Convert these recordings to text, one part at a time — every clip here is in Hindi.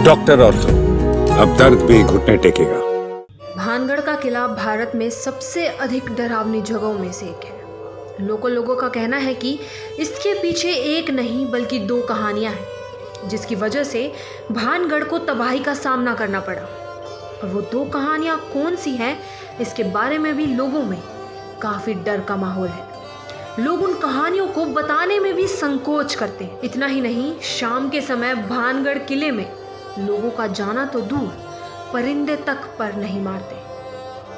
डॉक्टर ऑर्थो, अब दर्द भी घुटने टेकेगा। भानगढ़ का किला भारत में सबसे अधिक डरावनी जगहों में से एक है। लोगों का कहना है कि इसके पीछे एक नहीं बल्कि दो कहानियां हैं, जिसकी वजह से भानगढ़ को तबाही का सामना करना पड़ा। और वो दो कहानियां कौन सी हैं, इसके बारे में भी लोगों में काफ़ी डर का माहौल है। लोग उन कहानियों को बताने में भी संकोच करते हैं। इतना ही नहीं, शाम के समय भानगढ़ किले में लोगों का जाना तो दूर, परिंदे तक पर नहीं मारते।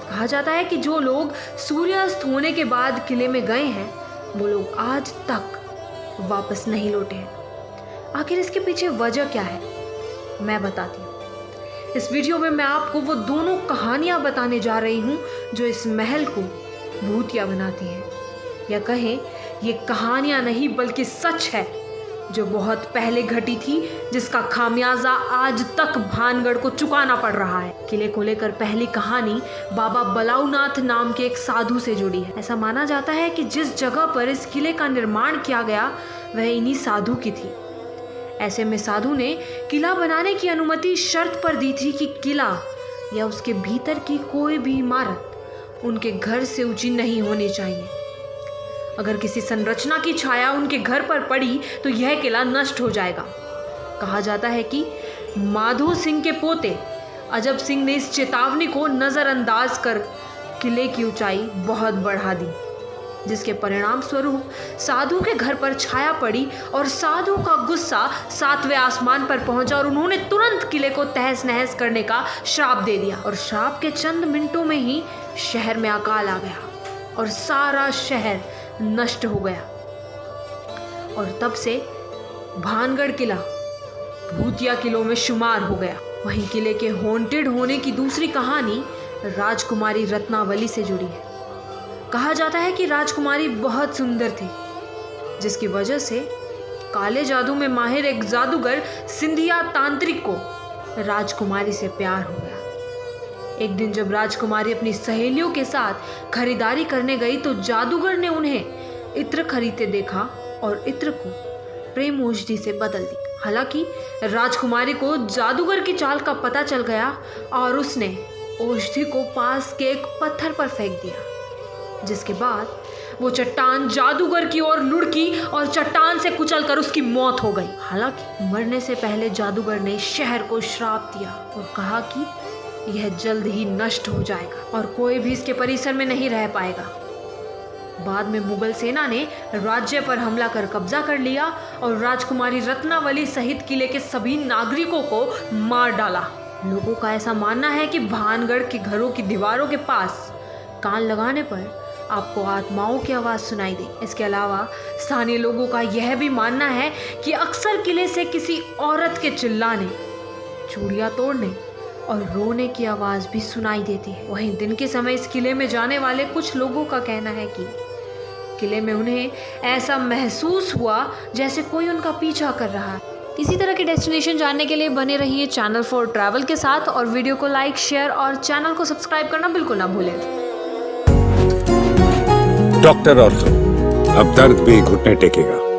कहा जाता है कि जो लोग सूर्यास्त होने के बाद किले में गए हैं, वो लोग आज तक वापस नहीं लौटे हैं। आखिर इसके पीछे वजह क्या है, मैं बताती हूँ। इस वीडियो में मैं आपको वो दोनों कहानियाँ बताने जा रही हूँ जो इस महल को भूतिया बनाती हैं, या कहें ये कहानियाँ नहीं बल्कि सच है जो बहुत पहले घटी थी, जिसका खामियाजा आज तक भानगढ़ को चुकाना पड़ रहा है। किले को लेकर पहली कहानी बाबा बलाउनाथ नाम के एक साधु से जुड़ी है। ऐसा माना जाता है कि जिस जगह पर इस किले का निर्माण किया गया वह इन्हीं साधु की थी। ऐसे में साधु ने किला बनाने की अनुमति शर्त पर दी थी कि किला या उसके भीतर की कोई भी इमारत उनके घर से ऊंची नहीं होनी चाहिए। अगर किसी संरचना की छाया उनके घर पर पड़ी तो यह किला नष्ट हो जाएगा। कहा जाता है कि माधो सिंह के पोते अजब सिंह ने इस चेतावनी को नज़रअंदाज कर किले की ऊंचाई बहुत बढ़ा दी, जिसके परिणाम स्वरूप साधु के घर पर छाया पड़ी और साधु का गुस्सा 7वें आसमान पर पहुंचा और उन्होंने तुरंत किले को तहस नहस करने का श्राप दे दिया। और श्राप के चंद मिनटों में ही शहर में अकाल आ गया और सारा शहर नष्ट हो गया। और तब से भानगढ़ किला भूतिया किलों में शुमार हो गया। वहीं किले के हॉन्टेड होने की दूसरी कहानी राजकुमारी रत्नावली से जुड़ी है। कहा जाता है कि राजकुमारी बहुत सुंदर थी, जिसकी वजह से काले जादू में माहिर एक जादूगर सिंधिया तांत्रिक को राजकुमारी से प्यार हो गया। एक दिन जब राजकुमारी अपनी सहेलियों के साथ खरीदारी करने गई तो जादूगर ने उन्हें इत्र खरीदते देखा और इत्र को प्रेम औषधि से बदल दी। हालांकि राजकुमारी को जादूगर की चाल का पता चल गया और उसने औषधि को पास के एक पत्थर पर फेंक दिया, जिसके बाद वो चट्टान जादूगर की ओर लुढ़की और चट्टान से कुचलकर उसकी मौत हो गई। हालांकि मरने से पहले जादूगर ने शहर को श्राप दिया और कहा कि यह जल्द ही नष्ट हो जाएगा और कोई भी इसके परिसर में नहीं रह पाएगा। बाद में मुगल सेना ने राज्य पर हमला कर कब्जा कर लिया और राजकुमारी रत्नावली सहित किले के सभी नागरिकों को मार डाला। लोगों का ऐसा मानना है कि भानगढ़ के घरों की दीवारों के पास कान लगाने पर आपको आत्माओं की आवाज़ सुनाई दे। इसके अलावा स्थानीय लोगों का यह भी मानना है कि अक्सर किले से किसी औरत के चिल्लाने, चूड़ियाँ तोड़ने और रोने की आवाज़ भी सुनाई देती है। वहीं दिन के समय इस किले में जाने वाले कुछ लोगों का कहना है कि किले में उन्हें ऐसा महसूस हुआ जैसे कोई उनका पीछा कर रहा है। इसी तरह के डेस्टिनेशन जानने के लिए बने रहिए चैनल फॉर ट्रैवल के साथ और वीडियो को लाइक, शेयर और चैनल को सब्सक्राइब करना बिल्कुल ना भूलें। डॉक्टर ऑर्थो, अब दर्द भी घुटने टेकेगा।